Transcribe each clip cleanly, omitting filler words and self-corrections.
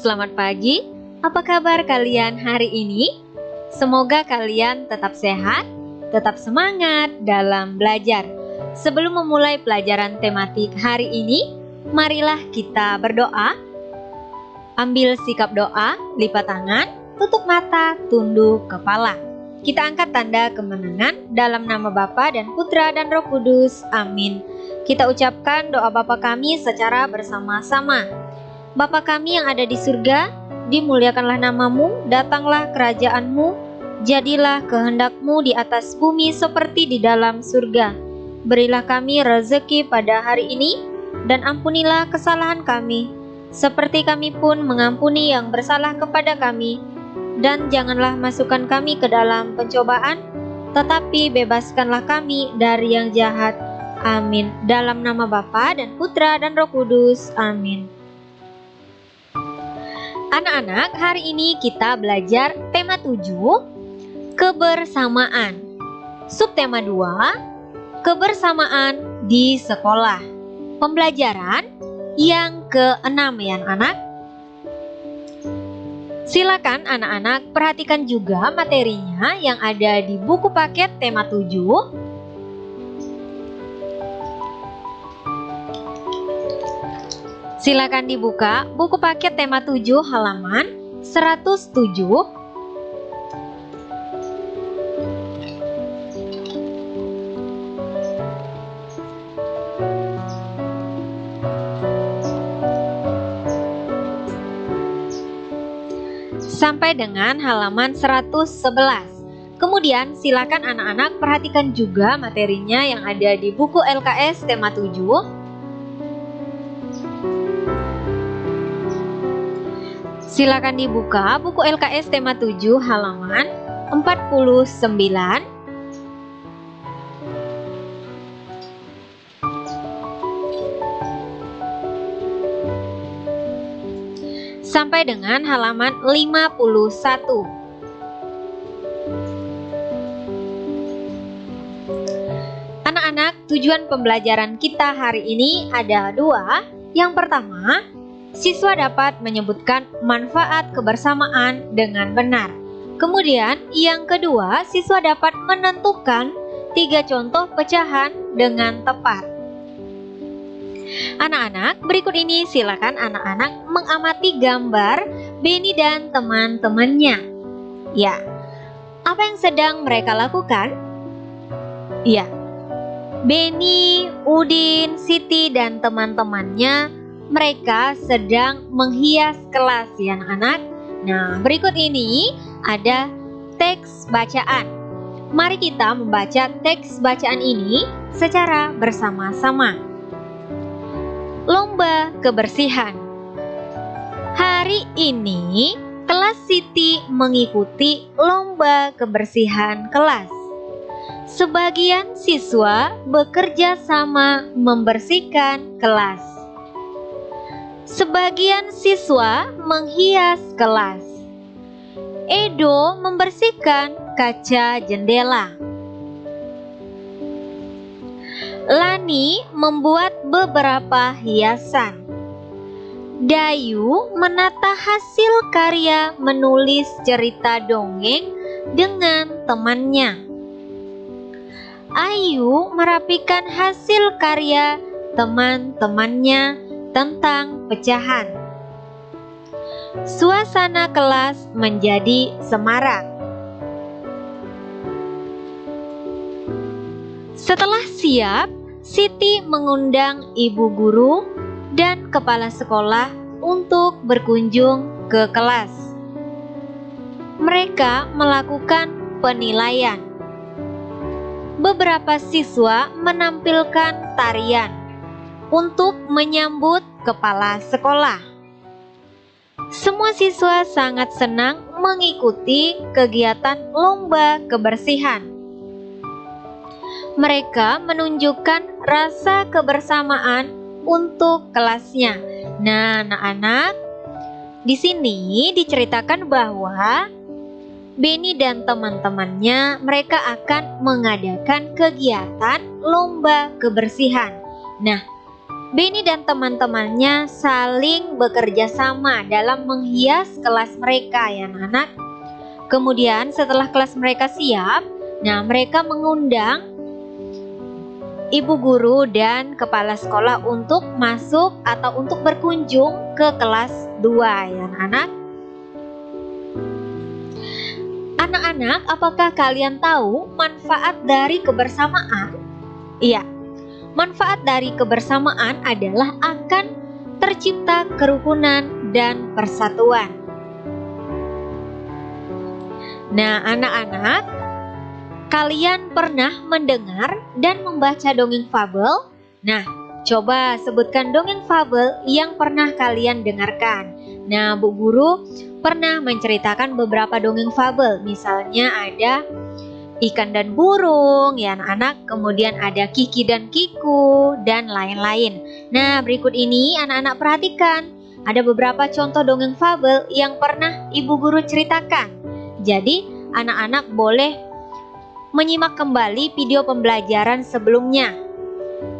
selamat pagi. Apa kabar kalian hari ini? Semoga kalian tetap sehat, tetap semangat dalam belajar. Sebelum memulai pelajaran tematik hari ini, marilah kita berdoa. Ambil sikap doa, lipat tangan, tutup mata, tunduk kepala. Kita angkat tanda kemenangan dalam nama Bapa dan Putra dan Roh Kudus. Amin. Kita ucapkan doa Bapa kami secara bersama-sama. Bapa kami yang ada di surga, dimuliakanlah namamu, datanglah kerajaanmu, jadilah kehendakmu di atas bumi seperti di dalam surga. Berilah kami rezeki pada hari ini, dan ampunilah kesalahan kami, seperti kami pun mengampuni yang bersalah kepada kami. Dan janganlah masukkan kami ke dalam pencobaan, tetapi bebaskanlah kami dari yang jahat. Amin. Dalam nama Bapa dan Putra dan Roh Kudus. Amin. Anak-anak, hari ini kita belajar tema 7, kebersamaan. Subtema 2, kebersamaan di sekolah. Pembelajaran yang ke-6 ya anak. Silakan anak-anak perhatikan juga materinya yang ada di buku paket tema 7. Silakan dibuka buku paket tema 7 halaman 107. Sampai dengan halaman 111. Kemudian silakan anak-anak perhatikan juga materinya yang ada di buku LKS tema 7. Silakan dibuka buku LKS tema 7 halaman 49. Sampai dengan halaman 51. Anak-anak, tujuan pembelajaran kita hari ini ada 2. Yang pertama, siswa dapat menyebutkan manfaat kebersamaan dengan benar. Kemudian, yang kedua, siswa dapat menentukan 3 contoh pecahan dengan tepat. Anak-anak, berikut ini silakan anak-anak mengamati gambar Benny dan teman-temannya. Ya, apa yang sedang mereka lakukan? Ya, Benny, Udin, Siti, dan teman-temannya mereka sedang menghias kelas ya anak-anak. Nah, berikut ini ada teks bacaan. Mari kita membaca teks bacaan ini secara bersama-sama. Lomba kebersihan. Hari ini kelas Siti mengikuti lomba kebersihan kelas. Sebagian siswa bekerja sama membersihkan kelas. Sebagian siswa menghias kelas. Edo membersihkan kaca jendela. Lani membuat beberapa hiasan. Dayu menata hasil karya menulis cerita dongeng dengan temannya. Ayu merapikan hasil karya teman-temannya tentang pecahan. Suasana kelas menjadi semarak. Setelah siap, Siti mengundang ibu guru dan kepala sekolah untuk berkunjung ke kelas. Mereka melakukan penilaian. Beberapa siswa menampilkan tarian untuk menyambut kepala sekolah. Semua siswa sangat senang mengikuti kegiatan lomba kebersihan. Mereka menunjukkan rasa kebersamaan untuk kelasnya. Nah, anak-anak, di sini diceritakan bahwa Benny dan teman-temannya mereka akan mengadakan kegiatan lomba kebersihan. Nah, Benny dan teman-temannya saling bekerja sama dalam menghias kelas mereka ya anak-anak. Kemudian setelah kelas mereka siap, nah mereka mengundang ibu guru dan kepala sekolah untuk masuk atau untuk berkunjung ke kelas 2 ya anak-anak. Anak-anak, apakah kalian tahu manfaat dari kebersamaan? Iya, manfaat dari kebersamaan adalah akan tercipta kerukunan dan persatuan. Nah, anak-anak, kalian pernah mendengar dan membaca dongeng fabel? Nah, coba sebutkan dongeng fabel yang pernah kalian dengarkan. Nah, Bu Guru pernah menceritakan beberapa dongeng fabel. Misalnya ada Ikan dan Burung ya anak-anak, kemudian ada Kiki dan Kiku, dan lain-lain. Nah, berikut ini anak-anak perhatikan. Ada beberapa contoh dongeng fabel yang pernah Ibu Guru ceritakan. Jadi, anak-anak boleh menyimak kembali video pembelajaran sebelumnya.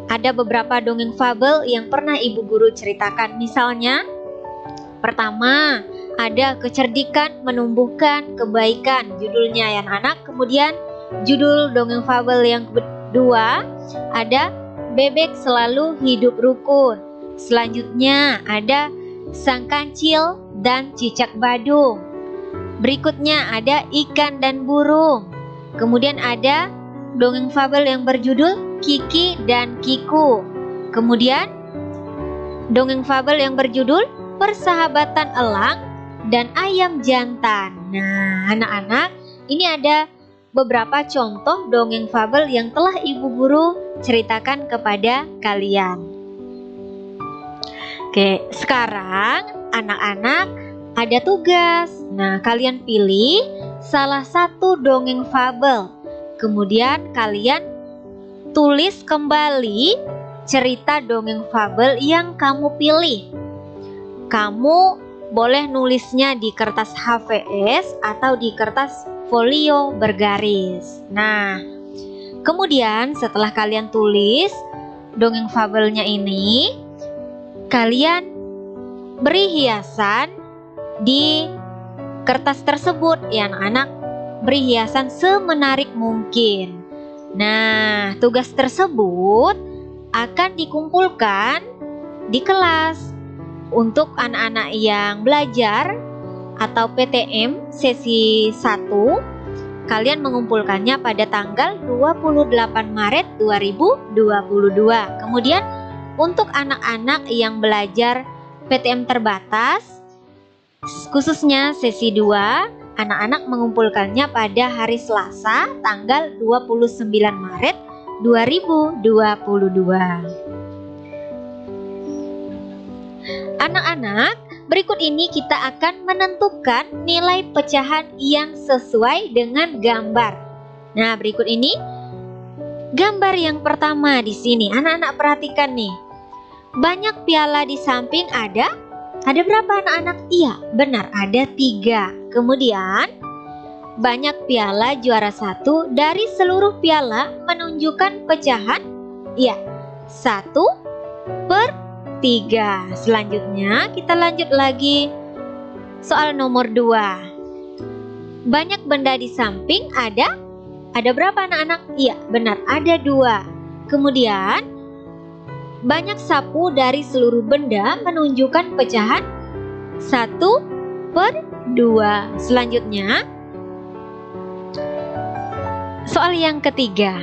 Ada beberapa dongeng fabel yang pernah Ibu Guru ceritakan. Misalnya, pertama, ada Kecerdikan Menumbuhkan Kebaikan, judulnya ya anak-anak. Kemudian judul dongeng fabel yang kedua ada Bebek Selalu Hidup Rukun. Selanjutnya ada Sang Kancil dan Cicak Badung. Berikutnya ada Ikan dan Burung. Kemudian ada dongeng fabel yang berjudul Kiki dan Kiku. Kemudian dongeng fabel yang berjudul Persahabatan Elang dan Ayam Jantan. Nah, anak-anak, ini ada beberapa contoh dongeng fabel yang telah Ibu Guru ceritakan kepada kalian. Oke, sekarang anak-anak ada tugas. Nah, kalian pilih salah satu dongeng fabel. Kemudian kalian tulis kembali cerita dongeng fabel yang kamu pilih. Kamu boleh nulisnya di kertas HVS atau di kertas folio bergaris. Nah, kemudian setelah kalian tulis dongeng fabelnya ini, kalian beri hiasan di kertas tersebut ya anak-anak. Beri hiasan semenarik mungkin. Nah, tugas tersebut akan dikumpulkan di kelas. Untuk anak-anak yang belajar atau PTM sesi 1, kalian mengumpulkannya pada tanggal 28 Maret 2022. Kemudian untuk anak-anak yang belajar PTM terbatas, khususnya sesi 2, anak-anak mengumpulkannya pada hari Selasa tanggal 29 Maret 2022. Anak-anak, berikut ini kita akan menentukan nilai pecahan yang sesuai dengan gambar. Nah, berikut ini gambar yang pertama di sini. Anak-anak perhatikan nih. Banyak piala di samping ada berapa anak-anak? Iya, benar, ada 3. Kemudian banyak piala juara 1 dari seluruh piala menunjukkan pecahan? Iya, 1/3. Selanjutnya kita lanjut lagi. Soal nomor 2. Banyak benda di samping ada berapa anak-anak? Iya, benar, ada 2. Kemudian banyak sapu dari seluruh benda menunjukkan pecahan 1/2. Selanjutnya soal yang ketiga.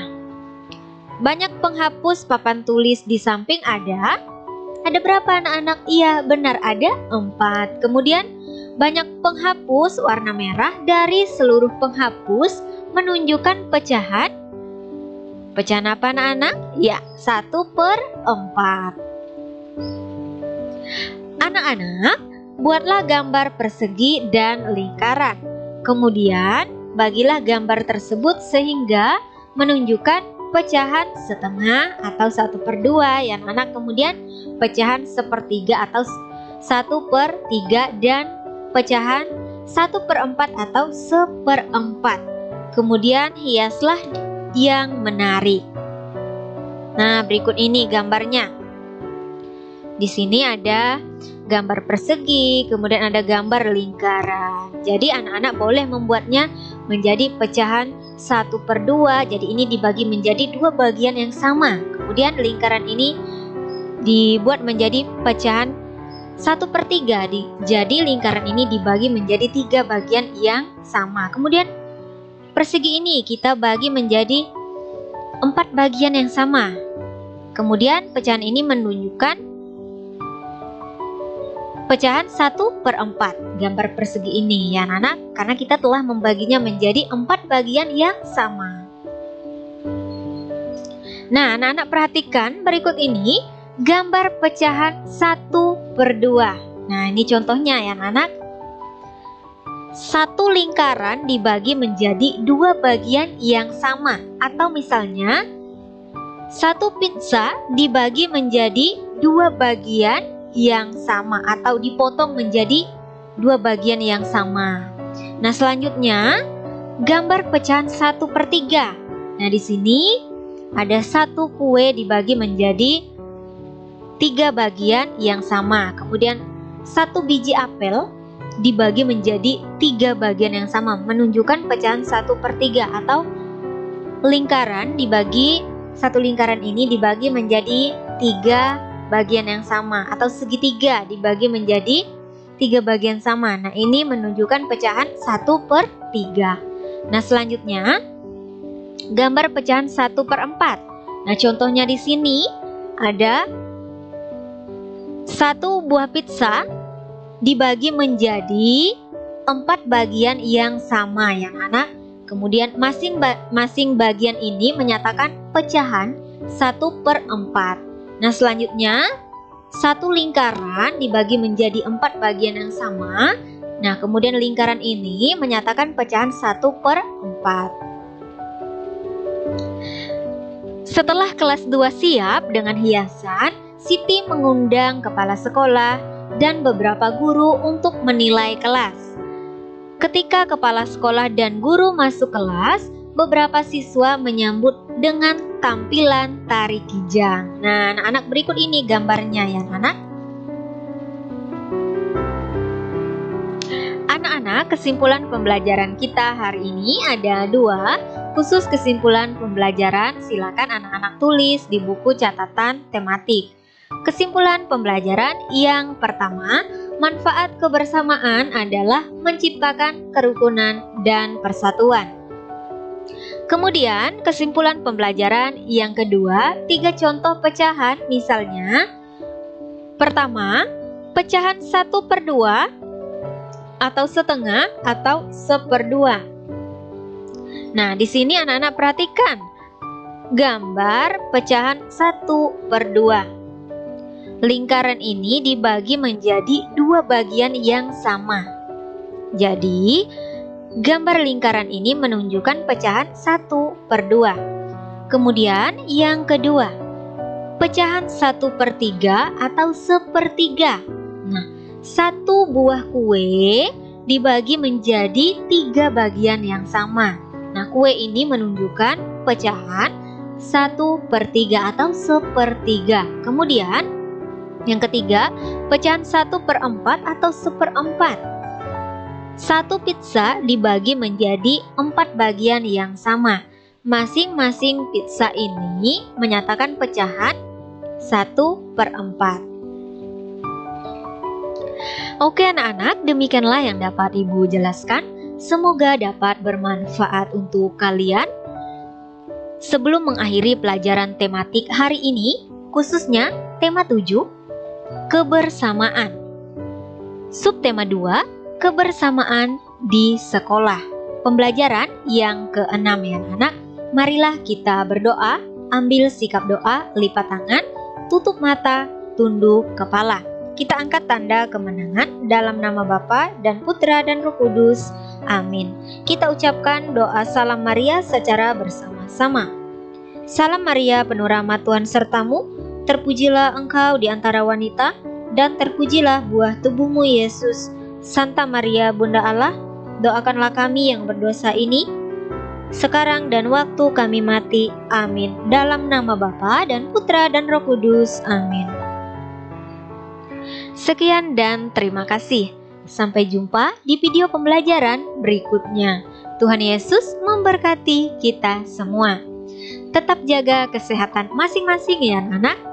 Banyak penghapus papan tulis di samping ada berapa anak-anak? Iya, benar, ada 4. Kemudian banyak penghapus warna merah dari seluruh penghapus menunjukkan pecahan apa anak-anak? Ya, 1/4. Anak-anak, buatlah gambar persegi dan lingkaran. Kemudian bagilah gambar tersebut sehingga menunjukkan pecahan setengah atau 1/2 ya anak. Kemudian pecahan 1/3 atau 1/3 dan pecahan 1/4 atau 1/4. Kemudian hiaslah yang menarik. Nah, berikut ini gambarnya. Di sini ada gambar persegi, kemudian ada gambar lingkaran. Jadi anak-anak boleh membuatnya menjadi pecahan 1/2. Jadi ini dibagi menjadi 2 bagian yang sama. Kemudian lingkaran ini dibuat menjadi pecahan 1/3. Jadi lingkaran ini dibagi menjadi 3 bagian yang sama. Kemudian persegi ini kita bagi menjadi 4 bagian yang sama. Kemudian pecahan ini menunjukkan pecahan 1/4 gambar persegi ini ya anak-anak, karena kita telah membaginya menjadi 4 bagian yang sama. Nah, anak-anak perhatikan berikut ini gambar pecahan 1/2. Nah, ini contohnya ya anak-anak. Satu lingkaran dibagi menjadi 2 bagian yang sama, atau misalnya satu pizza dibagi menjadi 2 bagian yang sama atau dipotong menjadi 2 bagian yang sama. Nah, selanjutnya gambar pecahan 1/3. Nah, di sini ada satu kue dibagi menjadi 3 bagian yang sama. Kemudian satu biji apel dibagi menjadi 3 bagian yang sama, menunjukkan pecahan 1/3 atau lingkaran satu lingkaran ini dibagi menjadi 3 bagian yang sama, atau segitiga dibagi menjadi 3 bagian sama. Nah, ini menunjukkan pecahan 1/3. Nah, selanjutnya gambar pecahan 1/4. Nah, contohnya di sini ada satu buah pizza dibagi menjadi 4 bagian yang sama ya anak. Kemudian masing bagian ini menyatakan pecahan 1/4. Nah, selanjutnya satu lingkaran dibagi menjadi 4 bagian yang sama. Nah, kemudian lingkaran ini menyatakan pecahan 1/4. Setelah kelas 2 siap dengan hiasan, Siti mengundang kepala sekolah dan beberapa guru untuk menilai kelas. Ketika kepala sekolah dan guru masuk kelas, beberapa siswa menyambut dengan tampilan tari kijang. Nah, anak-anak, berikut ini gambarnya ya anak. Anak-anak, kesimpulan pembelajaran kita hari ini ada 2. Khusus kesimpulan pembelajaran, silakan anak-anak tulis di buku catatan tematik. Kesimpulan pembelajaran yang pertama, manfaat kebersamaan adalah menciptakan kerukunan dan persatuan. Kemudian kesimpulan pembelajaran yang kedua, 3 contoh pecahan, misalnya pertama, pecahan 1/2 atau setengah atau 1/2. Nah, di sini anak-anak perhatikan gambar pecahan 1/2. Lingkaran ini dibagi menjadi 2 bagian yang sama. Jadi, gambar lingkaran ini menunjukkan pecahan 1/2. Kemudian yang kedua, pecahan 1/3 atau 1/3. Nah, satu buah kue dibagi menjadi 3 bagian yang sama. Nah, kue ini menunjukkan pecahan 1/3 atau 1/3. Kemudian yang ketiga, pecahan 1/4 atau 1/4. Satu pizza dibagi menjadi 4 bagian yang sama. Masing-masing pizza ini menyatakan pecahan 1/4. Oke anak-anak, demikianlah yang dapat Ibu jelaskan. Semoga dapat bermanfaat untuk kalian. Sebelum mengakhiri pelajaran tematik hari ini, khususnya tema 7, kebersamaan. Subtema 2, kebersamaan di sekolah. Pembelajaran yang ke-6 ya anak. Marilah kita berdoa, ambil sikap doa, lipat tangan, tutup mata, tunduk kepala. Kita angkat tanda kemenangan dalam nama Bapa dan Putra dan Roh Kudus. Amin. Kita ucapkan doa Salam Maria secara bersama-sama. Salam Maria, penuh rahmat, Tuhan sertamu. Terpujilah engkau di antara wanita, dan terpujilah buah tubuhmu Yesus. Santa Maria, Bunda Allah, doakanlah kami yang berdosa ini, sekarang dan waktu kami mati. Amin. Dalam nama Bapa dan Putra dan Roh Kudus. Amin. Sekian dan terima kasih. Sampai jumpa di video pembelajaran berikutnya. Tuhan Yesus memberkati kita semua. Tetap jaga kesehatan masing-masing ya anak-anak.